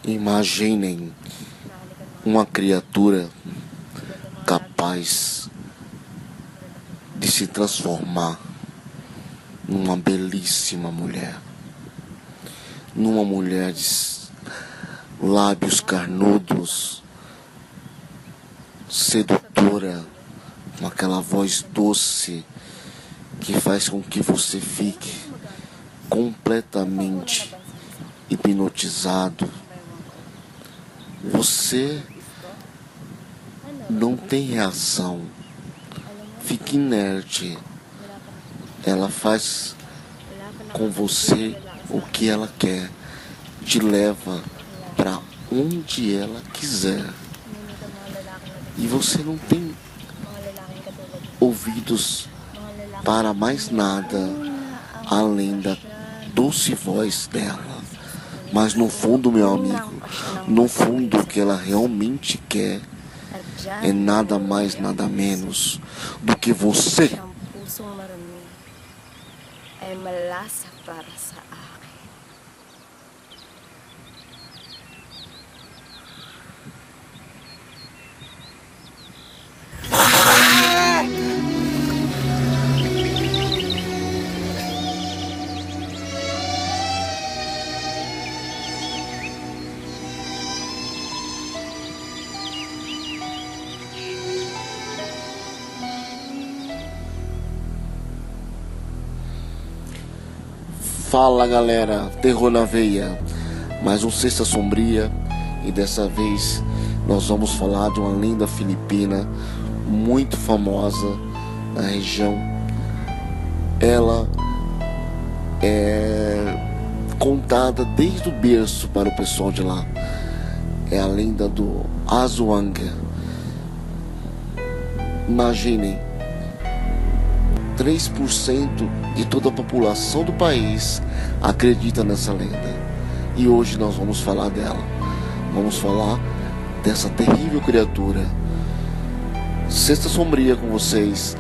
Imaginem uma criatura capaz de se transformar numa belíssima mulher, numa mulher de lábios carnudos, sedutora, com aquela voz doce que faz com que você fique completamente hipnotizado. Você não tem reação, fica inerte. Ela faz com você o que ela quer, te leva para onde ela quiser. E você não tem ouvidos para mais nada além da doce voz dela. Mas no fundo, meu amigo, no fundo o que ela realmente quer é nada mais, nada menos do que você. Pusong marumi ay malasa para sa akin. Fala galera, terror na veia, mais um Sexta Sombria, e dessa vez nós vamos falar de uma lenda filipina muito famosa na região. Ela é contada desde o berço para o pessoal de lá. É a lenda do Aswang. Imaginem, 3% de toda a população do país acredita nessa lenda. E hoje nós vamos falar dela. Vamos falar dessa terrível criatura. Sexta Sombria com vocês,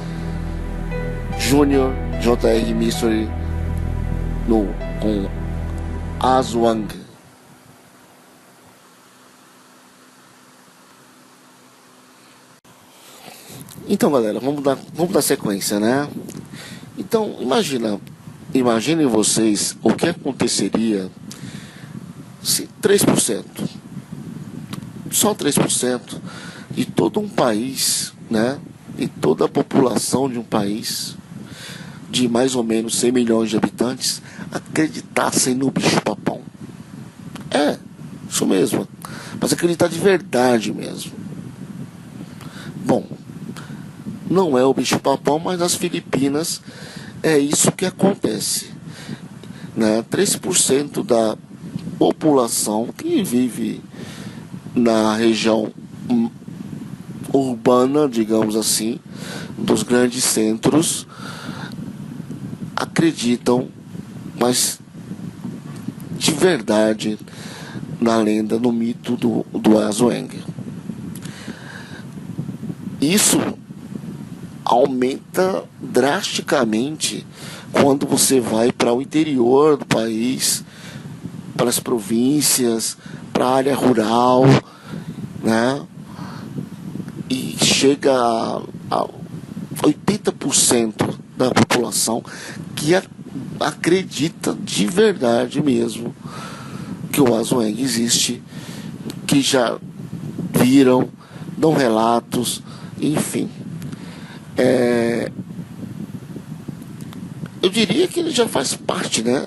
Júnior JR Mystery com Aswang. Então galera, vamos dar sequência, né? Então imaginem vocês o que aconteceria se 3%, só 3% de todo um país, né? E toda a população de um país de mais ou menos 100 milhões de habitantes acreditassem no bicho-papão. É, isso mesmo, mas acreditar de verdade mesmo. Bom, não é o bicho-papão, mas nas Filipinas é isso que acontece, né? 3% da população que vive na região urbana, digamos assim, dos grandes centros, acreditam, mas de verdade, na lenda, no mito do Aswang. Isso aumenta drasticamente quando você vai para o interior do país, para as províncias, para a área rural, né? E chega a 80% da população que acredita de verdade mesmo que o Aswang existe, que já viram, dão relatos, enfim. Eu diria que ele já faz parte, né,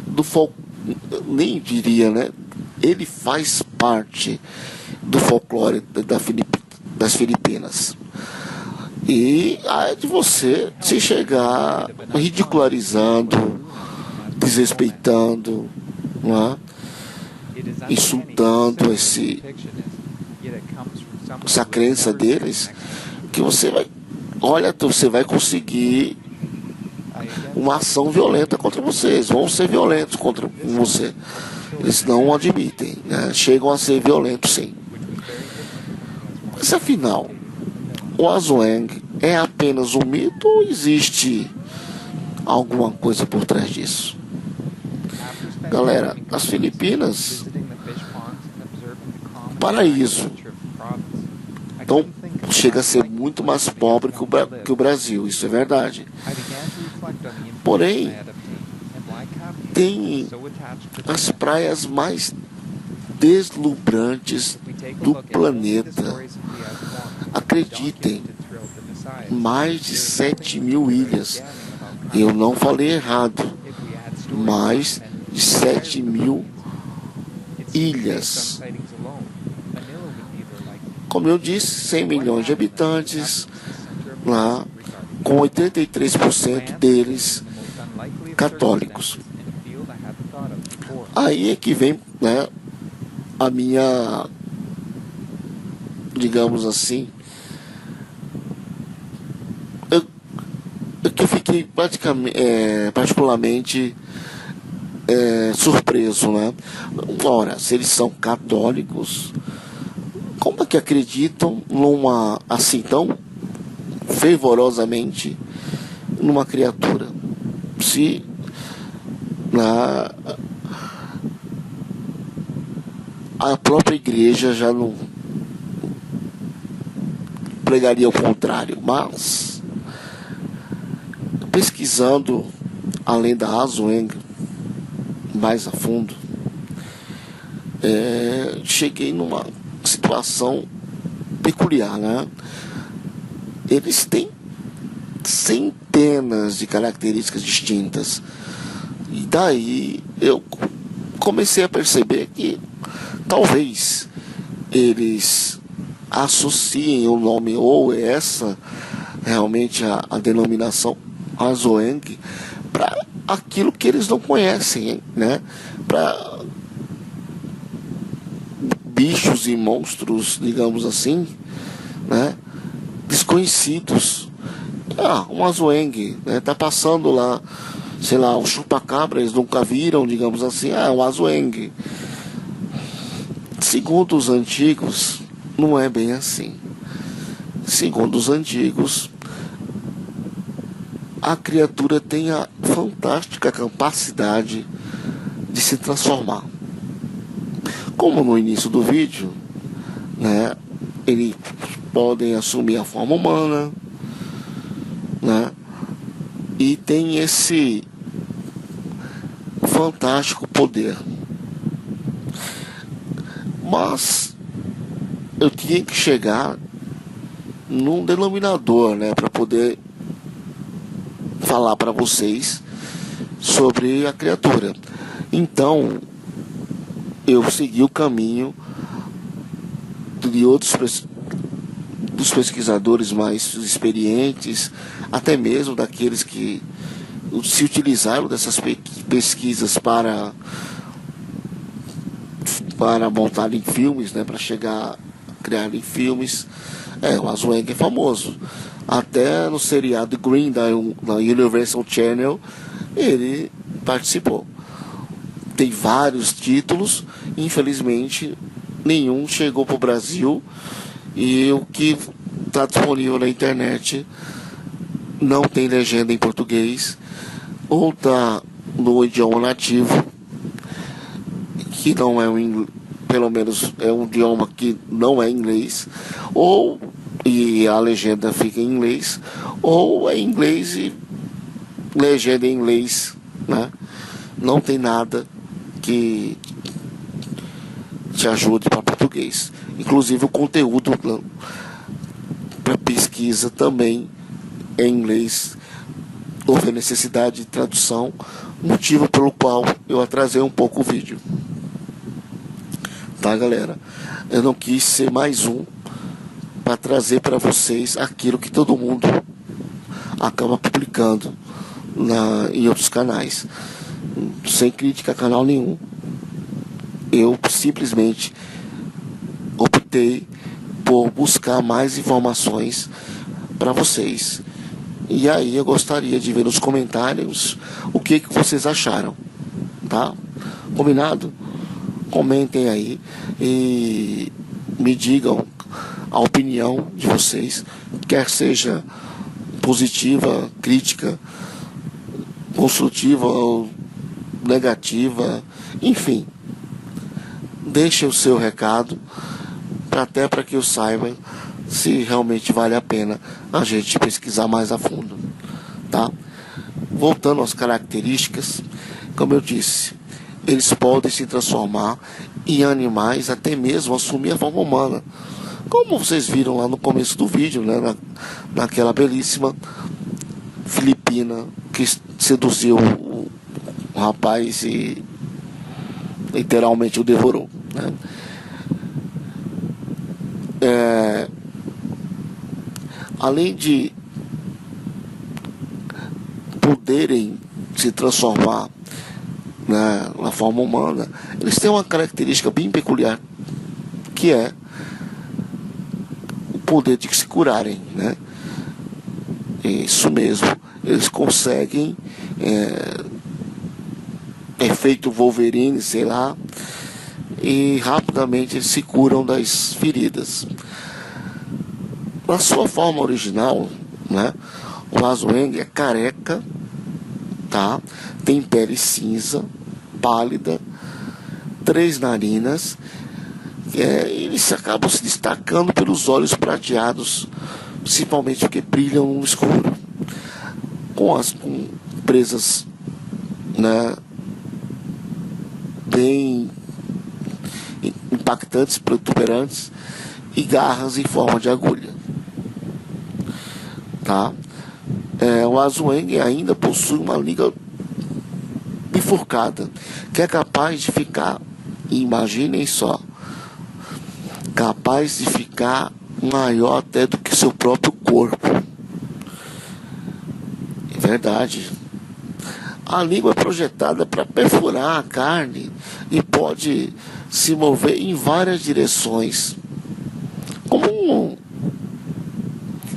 do nem diria, né, ele faz parte do folclore das Filipinas. E é de você se chegar ridicularizando, desrespeitando, né, insultando essa crença deles, que você vai conseguir uma ação violenta contra vocês. Vão ser violentos contra você. Eles não admitem, né? Chegam a ser violentos, sim. Mas afinal, o Aswang é apenas um mito ou existe alguma coisa por trás disso? Galera, as Filipinas paraíso. Então, chega a ser muito mais pobre que o Brasil, isso é verdade. Porém, tem as praias mais deslumbrantes do planeta. Acreditem, mais de 7.000 ilhas. Eu não falei errado. Mais de 7.000 ilhas. Como eu disse, 100 milhões de habitantes lá, com 83% deles católicos. Aí é que vem, né, a minha, digamos assim, eu fiquei particularmente surpreso, né? Ora, se eles são católicos, como é que acreditam numa, assim, tão fervorosamente numa criatura? Se a própria igreja já não pregaria o contrário, mas pesquisando além da Azweng mais a fundo, cheguei numa situação peculiar, né? Eles têm centenas de características distintas, e daí eu comecei a perceber que talvez eles associem o nome, ou essa realmente a denominação Azweng, para aquilo que eles não conhecem, né? Para bichos e monstros, digamos assim, né? Desconhecidos. Um Azweng, né? Tá passando lá, sei lá, um chupa-cabra, eles nunca viram, digamos assim, um Azweng. Segundo os antigos, não é bem assim. Segundo os antigos, a criatura tem a fantástica capacidade de se transformar. Como no início do vídeo, né, eles podem assumir a forma humana, né, e tem esse fantástico poder. Mas eu tinha que chegar num denominador, né, para poder falar para vocês sobre a criatura. Então, eu segui o caminho de outros dos pesquisadores mais experientes, até mesmo daqueles que se utilizaram dessas pesquisas para montarem filmes, né, para chegar a criarem filmes. O Azweng é famoso. Até no seriado Green da Universal Channel ele participou. Tem vários títulos, infelizmente nenhum chegou para o Brasil, e o que está disponível na internet não tem legenda em português, ou está no idioma nativo, que não é pelo menos é um idioma que não é inglês, e a legenda fica em inglês, ou é inglês e legenda em inglês, né? Não tem nada que te ajude para português. Inclusive o conteúdo para pesquisa também é em inglês. Houve necessidade de tradução, motivo pelo qual eu atrasei um pouco o vídeo. Tá, galera? Eu não quis ser mais um para trazer para vocês aquilo que todo mundo acaba publicando em outros canais, sem crítica a canal nenhum. Eu simplesmente optei por buscar mais informações para vocês. E aí eu gostaria de ver nos comentários o que vocês acharam, tá? Combinado? Comentem aí e me digam a opinião de vocês, quer seja positiva, crítica, construtiva ou negativa, enfim. Deixe o seu recado até para que eu saiba se realmente vale a pena a gente pesquisar mais a fundo, tá? Voltando às características, como eu disse, eles podem se transformar em animais, até mesmo assumir a forma humana, como vocês viram lá no começo do vídeo, né? Naquela belíssima filipina que seduziu o rapaz e literalmente o devorou, né? Além de poderem se transformar, né, na forma humana, eles têm uma característica bem peculiar, que é o poder de se curarem, né? Isso mesmo, eles conseguem, efeito Wolverine, sei lá, e rapidamente eles se curam das feridas. Na sua forma original, né, o Azwang é careca, tá? Tem pele cinza, pálida, 3 narinas, eles acabam se destacando pelos olhos prateados, principalmente porque brilham no escuro, com presas, né, bem impactantes, protuberantes, e garras em forma de agulha, tá? O Azwang ainda possui uma língua bifurcada, que é capaz de ficar, imaginem só, capaz de ficar maior até do que seu próprio corpo. É verdade. A língua é projetada para perfurar a carne e pode se mover em várias direções, como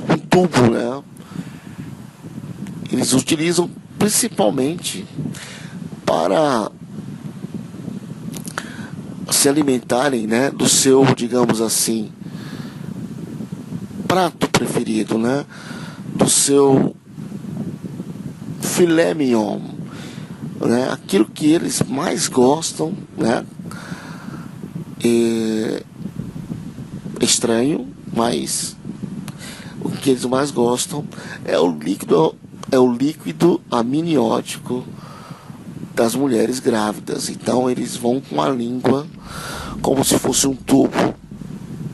um tubo, né? Eles utilizam principalmente para se alimentarem, né, do seu, digamos assim, prato preferido, né? Do seu filé mignon, né? Aquilo que eles mais gostam, né? É estranho, mas o que eles mais gostam é o líquido amniótico das mulheres grávidas. Então eles vão com a língua como se fosse um tubo,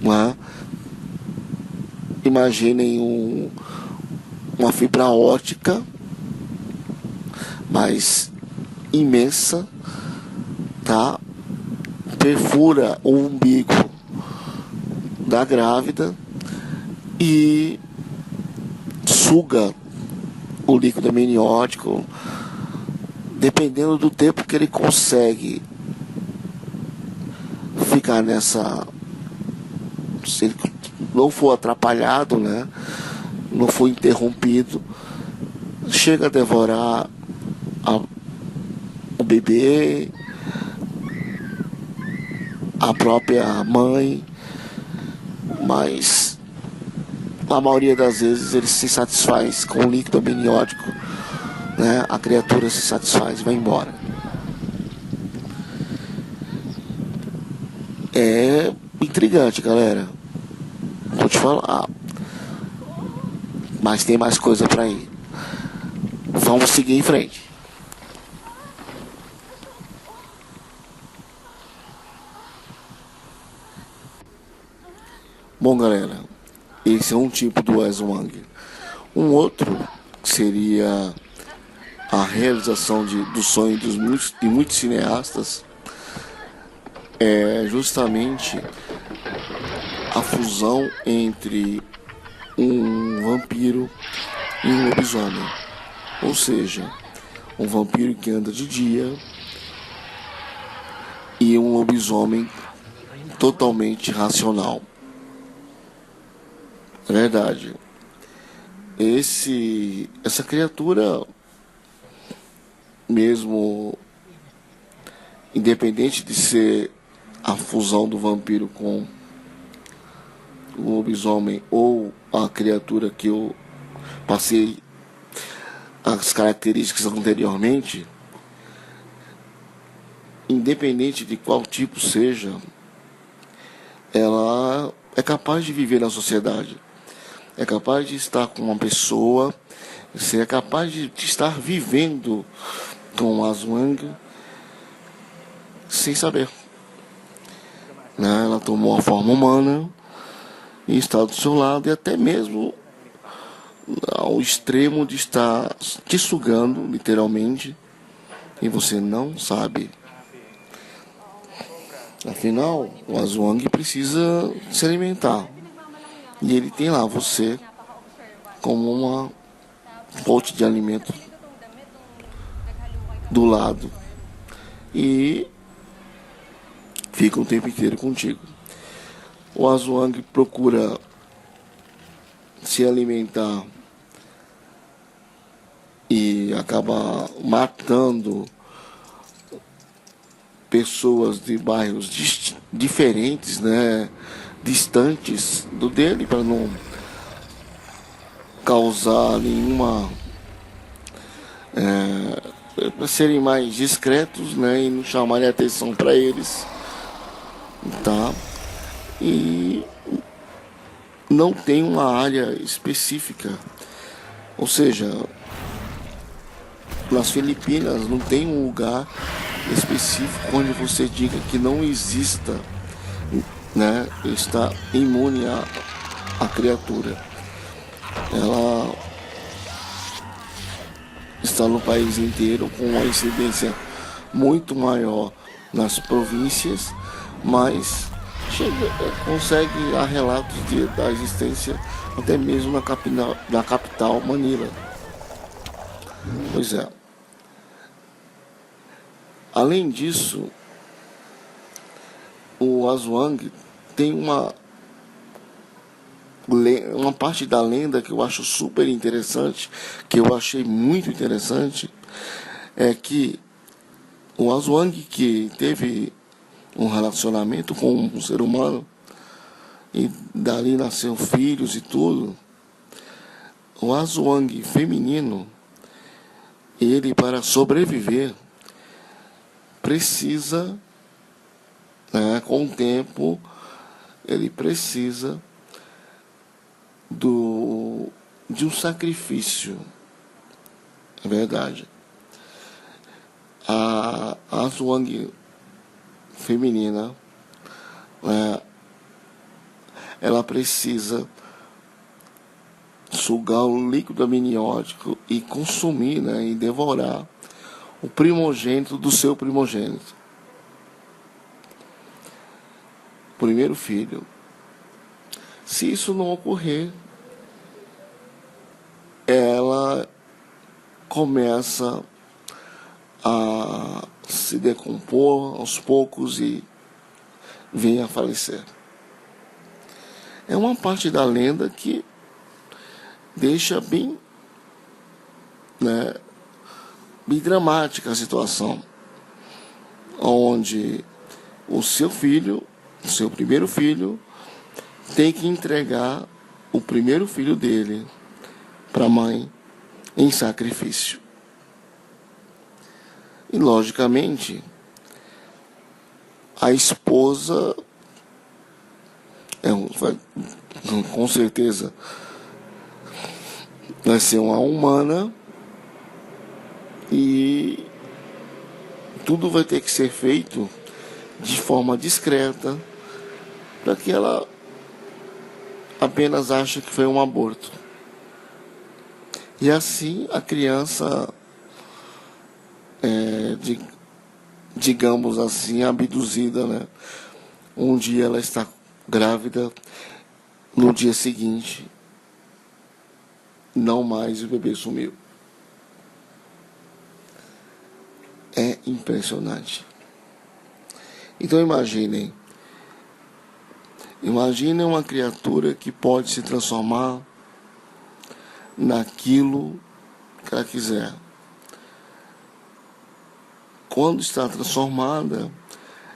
né? Imaginem uma fibra óptica, mas imensa, tá? Perfura o umbigo da grávida e suga o líquido amniótico, dependendo do tempo que ele consegue ficar nessa, se ele não for atrapalhado, né, não for interrompido, chega a devorar o bebê, a própria mãe, mas na maioria das vezes ele se satisfaz com o líquido amniótico, né? A criatura se satisfaz e vai embora. É intrigante, galera. Vou te falar. Mas tem mais coisa pra ir. Vamos seguir em frente. Bom, galera, esse é um tipo do Azwang. Um outro seria a realização do sonho de muitos cineastas, é justamente a fusão entre um vampiro e um lobisomem. Ou seja, um vampiro que anda de dia e um lobisomem totalmente racional. É verdade. Essa criatura, mesmo independente de ser a fusão do vampiro com o lobisomem ou a criatura que eu passei as características anteriormente, independente de qual tipo seja, ela é capaz de viver na sociedade, é capaz de estar com uma pessoa, você é capaz de estar vivendo com o Aswang sem saber, né? Ela tomou a forma humana e está do seu lado, e até mesmo ao extremo de estar te sugando, literalmente, e você não sabe. Afinal, o Aswang precisa se alimentar. E ele tem lá você como uma fonte de alimento do lado. E fica o tempo inteiro contigo. O Aswang procura se alimentar e acaba matando pessoas de bairros diferentes, né, distantes do dele, para não causar nenhuma, para serem mais discretos, né, e não chamarem atenção para eles, tá? E não tem uma área específica, ou seja, nas Filipinas não tem um lugar específico onde você diga que não exista, né, está imune à criatura. Ela está no país inteiro com uma incidência muito maior nas províncias, mas consegue há relatos da existência até mesmo na capital Manila. Pois é. Além disso, o Aswang tem uma parte da lenda que eu acho super interessante, que eu achei muito interessante, é que o Aswang, que teve um relacionamento com um ser humano, e dali nasceu filhos e tudo, o Aswang feminino, ele, para sobreviver, precisa, né, com o tempo, ele precisa de um sacrifício. É verdade. A Aswang feminina, né, ela precisa sugar o líquido amniótico e consumir, né, e devorar o primogênito do seu primogênito. Primeiro filho. Se isso não ocorrer, ela começa a se decompor aos poucos e vem a falecer. É uma parte da lenda que deixa bem, né, bem dramática a situação, onde o seu filho, o seu primeiro filho, tem que entregar o primeiro filho dele para a mãe em sacrifício. E, logicamente, a esposa, com certeza, vai ser uma humana e tudo vai ter que ser feito de forma discreta para que ela apenas ache que foi um aborto. E assim a criança digamos assim, abduzida, né? Um dia ela está grávida, no dia seguinte, não mais, o bebê sumiu. É impressionante. Então imaginem uma criatura que pode se transformar naquilo que ela quiser. Quando está transformada,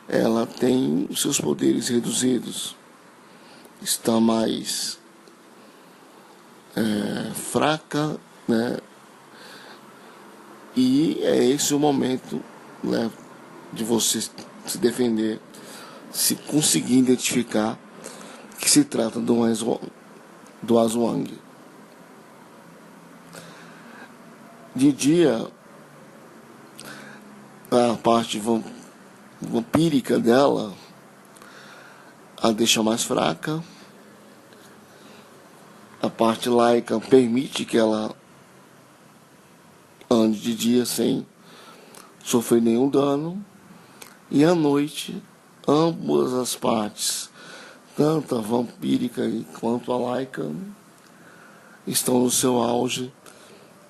ela tem os seus poderes reduzidos, está mais fraca, né? E é esse o momento, né, de você se defender, se conseguir identificar que se trata do Aswang. De dia, a parte vampírica dela a deixa mais fraca. A parte laica permite que ela ande de dia sem sofrer nenhum dano. E à noite, ambas as partes, tanto a vampírica quanto a laica, estão no seu auge.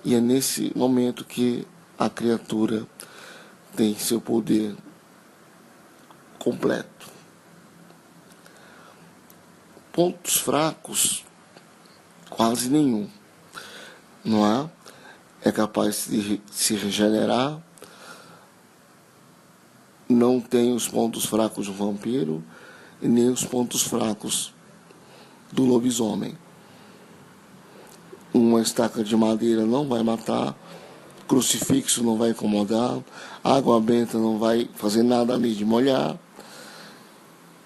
E é nesse momento que a criatura tem seu poder completo. Pontos fracos, quase nenhum. Não é? É capaz de se regenerar. Não tem os pontos fracos do vampiro e nem os pontos fracos do lobisomem. Uma estaca de madeira não vai matar, crucifixo não vai incomodar, água benta não vai fazer nada ali de molhar,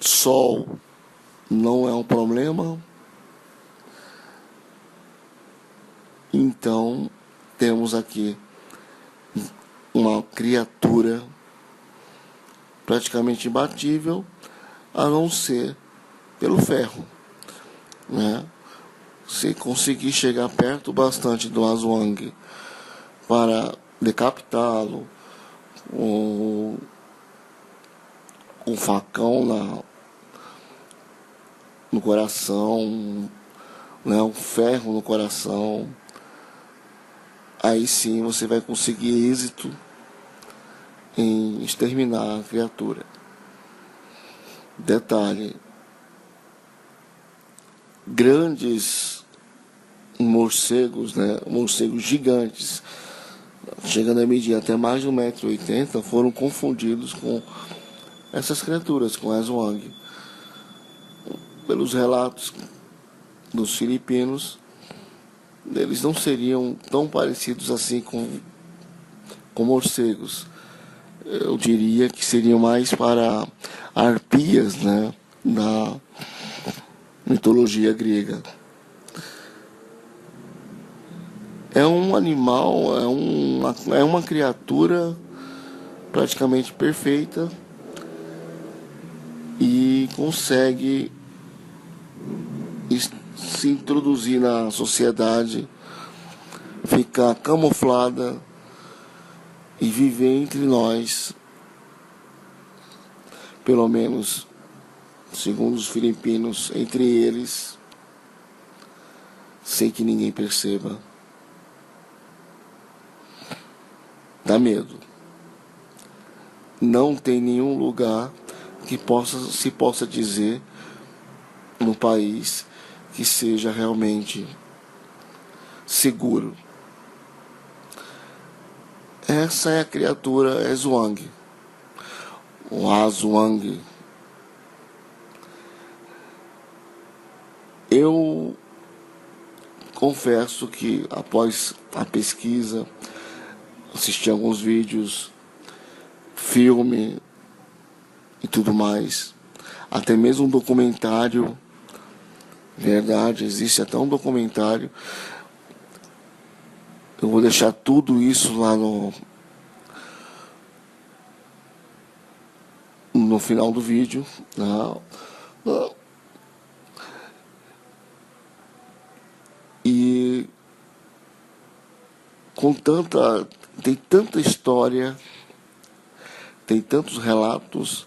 sol não é um problema. Então, temos aqui uma criatura praticamente imbatível, a não ser pelo ferro, né? Se conseguir chegar perto bastante do Aswang para decapitá-lo, um facão no coração, né? Um ferro no coração, aí sim você vai conseguir êxito em exterminar a criatura. Detalhe: grandes morcegos, né, morcegos gigantes, chegando a medir até mais de 1,80 m, foram confundidos com essas criaturas, com Aswang. Pelos relatos dos filipinos, eles não seriam tão parecidos assim com morcegos. Eu diria que seriam mais para arpias, né, na mitologia grega. É um animal, é uma criatura praticamente perfeita e consegue se introduzir na sociedade, ficar camuflada e viver entre nós, pelo menos segundo os filipinos, entre eles, sem que ninguém perceba. Dá medo. Não tem nenhum lugar que se possa dizer no país que seja realmente seguro. Essa é a criatura Aswang, o Aswang. Eu confesso que após a pesquisa, assisti alguns vídeos, filme e tudo mais, até mesmo um documentário, verdade, existe até um documentário. Eu vou deixar tudo isso lá no final do vídeo, né? E tem tanta história, tem tantos relatos,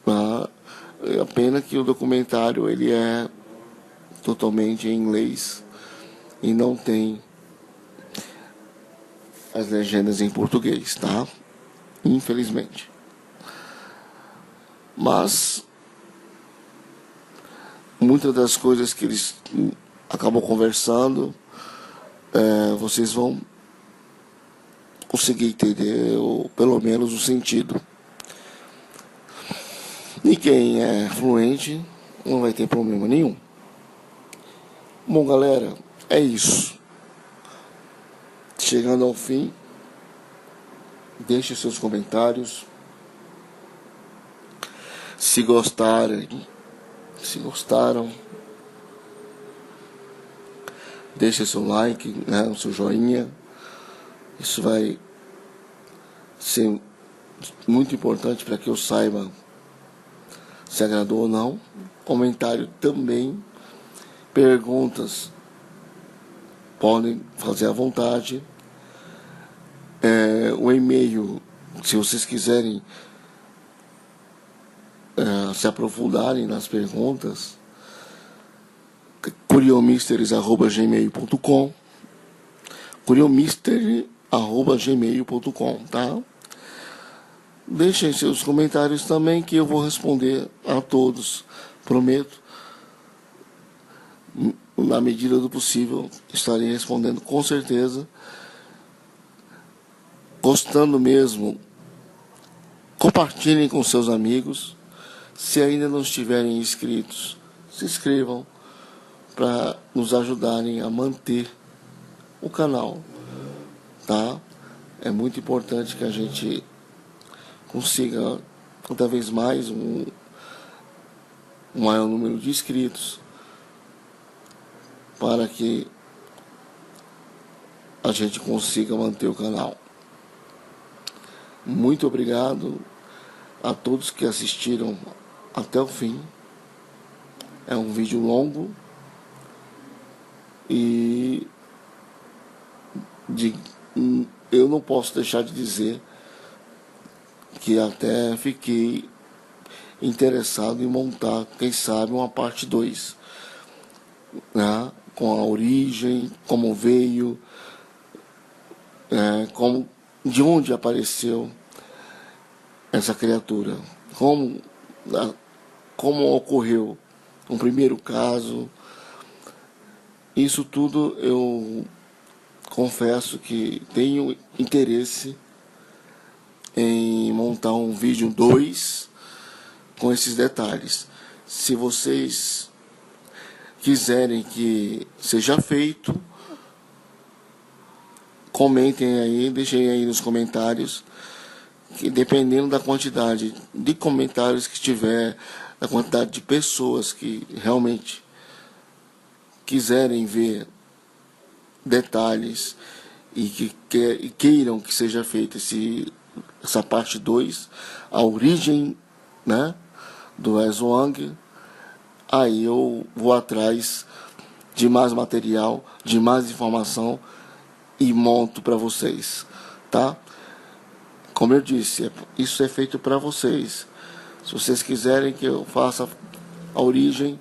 né? É a pena que o documentário ele é totalmente em inglês e não tem as legendas em português, tá? Infelizmente. Mas muitas das coisas que eles acabam conversando, vocês vão conseguir entender, ou pelo menos o sentido. E quem é fluente não vai ter problema nenhum. Bom, galera, é isso. Chegando ao fim, deixe seus comentários. Se gostarem, Se gostaram, deixe seu like, né, o seu joinha. Isso vai ser muito importante para que eu saiba se agradou ou não. Comentário também. Perguntas podem fazer à vontade. O e-mail, se vocês quiserem se aprofundarem nas perguntas, curiomisteries@gmail.com, curiomistery@gmail.com, tá? Deixem seus comentários também, que eu vou responder a todos, prometo. Na medida do possível, estarei respondendo com certeza. Gostando mesmo, compartilhem com seus amigos. Se ainda não estiverem inscritos, se inscrevam para nos ajudarem a manter o canal, tá? É muito importante que a gente consiga cada vez mais um maior número de inscritos, para que a gente consiga manter o canal. Muito obrigado a todos que assistiram até o fim. É um vídeo longo e eu não posso deixar de dizer que até fiquei interessado em montar, quem sabe, uma parte 2, né? Com a origem, como veio, de onde apareceu essa criatura, como ocorreu um primeiro caso. Isso tudo eu confesso que tenho interesse em montar um vídeo 2 com esses detalhes. Se vocês quiserem que seja feito, comentem aí, deixem aí nos comentários, que dependendo da quantidade de comentários que tiver, da quantidade de pessoas que realmente quiserem ver detalhes e que queiram que seja feita essa parte 2, a origem, né, do Zhuang, aí eu vou atrás de mais material, de mais informação e monto para vocês, tá? Como eu disse, isso é feito para vocês. Se vocês quiserem que eu faça a origem,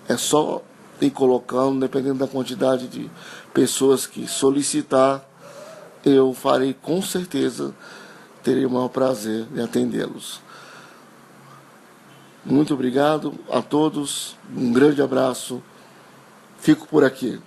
é só ir colocando, dependendo da quantidade de pessoas que solicitar, eu farei com certeza, terei o maior prazer em atendê-los. Muito obrigado a todos, um grande abraço, fico por aqui.